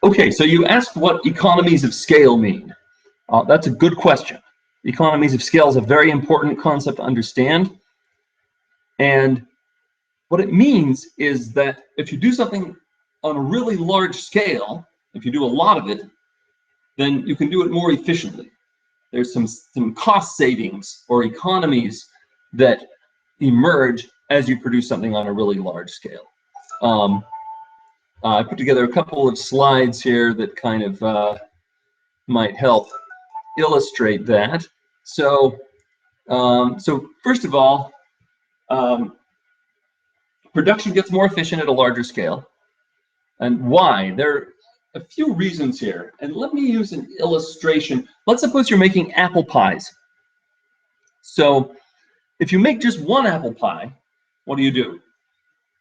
Okay, so you asked what economies of scale mean. That's a good question. Economies of scale is a very important concept to understand. And what it means is that if you do something on a really large scale, if you do a lot of it, then you can do it more efficiently. There's some cost savings or economies that emerge as you produce something on a really large scale. I put together a couple of slides here that kind of might help illustrate that. So, so first of all, production gets more efficient at a larger scale. And why? There are a few reasons here. And let me use an illustration. Let's suppose you're making apple pies. So if you make just one apple pie, what do?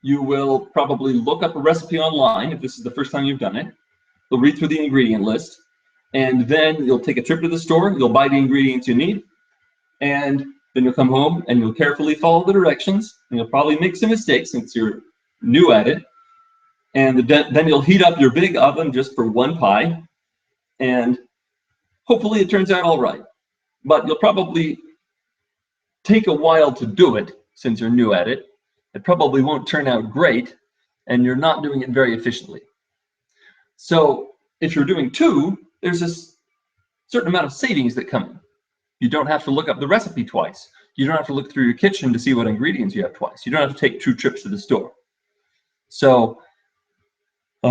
You will probably look up a recipe online if this is the first time you've done it. You'll read through the ingredient list, and then you'll take a trip to the store, you'll buy the ingredients you need, and then you'll come home and you'll carefully follow the directions, and you'll probably make some mistakes since you're new at it. And then you'll heat up your big oven just for one pie, and hopefully it turns out all right. But you'll probably take a while to do it since you're new at it. It probably won't turn out great, and you're not doing it very efficiently. So if you're doing two, there's a certain amount of savings that come in. You don't have to look up the recipe twice. You don't have to look through your kitchen to see what ingredients you have twice. You don't have to take 2 trips to the store. So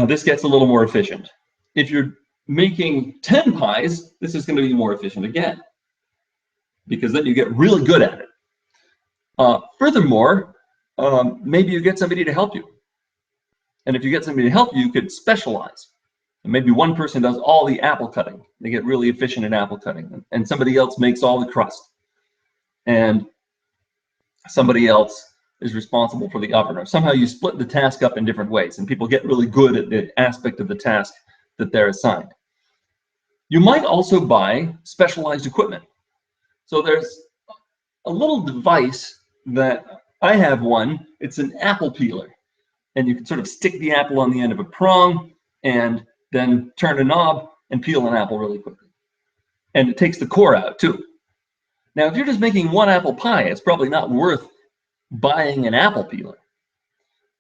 this gets a little more efficient. If you're making 10 pies, this is going to be more efficient again, because then you get really good at it. Furthermore, maybe you get somebody to help you. And if you get somebody to help you, you could specialize. And maybe one person does all the apple cutting. They get really efficient in apple cutting. And somebody else makes all the crust. And somebody else is responsible for the oven. Or somehow you split the task up in different ways, and people get really good at the aspect of the task that they're assigned. You might also buy specialized equipment. So there's a little device that I have one. It's an apple peeler. And you can sort of stick the apple on the end of a prong and then turn a knob and peel an apple really quickly. And it takes the core out too. Now, if you're just making one apple pie, it's probably not worth buying an apple peeler.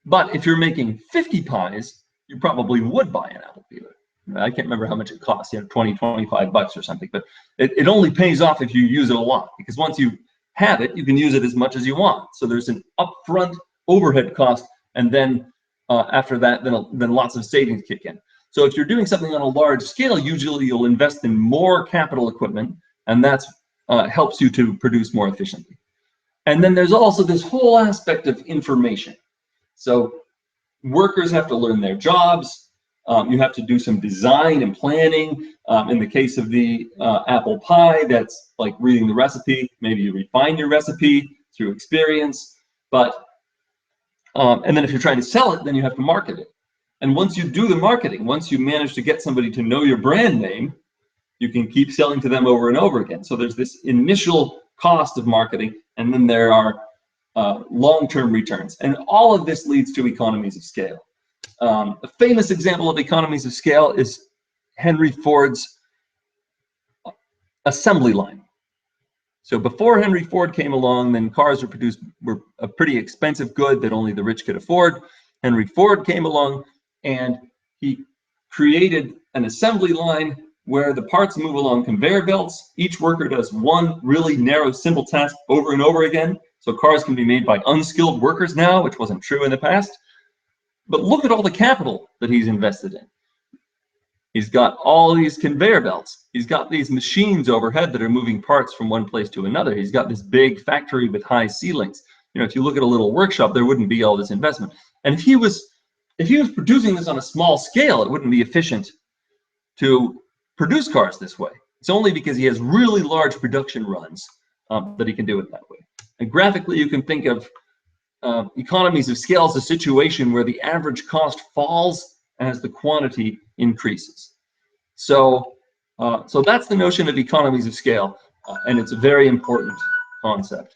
But if you're making 50 pies, you probably would buy an apple peeler. I can't remember how much it costs, 20, 25 bucks or something, but it only pays off if you use it a lot, because once you have it, you can use it as much as you want. So there's an upfront overhead cost, and then after that, then lots of savings kick in. So if you're doing something on a large scale, usually you'll invest in more capital equipment, and that helps you to produce more efficiently. And then there's also this whole aspect of information. So workers have to learn their jobs. You have to do some design and planning. In the case of the apple pie, that's like reading the recipe. Maybe you refine your recipe through experience. But and then if you're trying to sell it, then you have to market it. And once you do the marketing, once you manage to get somebody to know your brand name, you can keep selling to them over and over again. So there's this initial cost of marketing, and then there are long-term returns. And all of this leads to economies of scale. A famous example of economies of scale is Henry Ford's assembly line. So before Henry Ford came along, then cars were a pretty expensive good that only the rich could afford. Henry Ford came along, and he created an assembly line where the parts move along conveyor belts. Each worker does one really narrow, simple task over and over again. So cars can be made by unskilled workers now, which wasn't true in the past. But look at all the capital that he's invested in. He's got all these conveyor belts. He's got these machines overhead that are moving parts from one place to another. He's got this big factory with high ceilings. If you look at a little workshop, there wouldn't be all this investment. And if he was producing this on a small scale, it wouldn't be efficient to produce cars this way. It's only because he has really large production runs that he can do it that way. And graphically, you can think of economies of scale as a situation where the average cost falls as the quantity increases. So, so that's the notion of economies of scale, and it's a very important concept.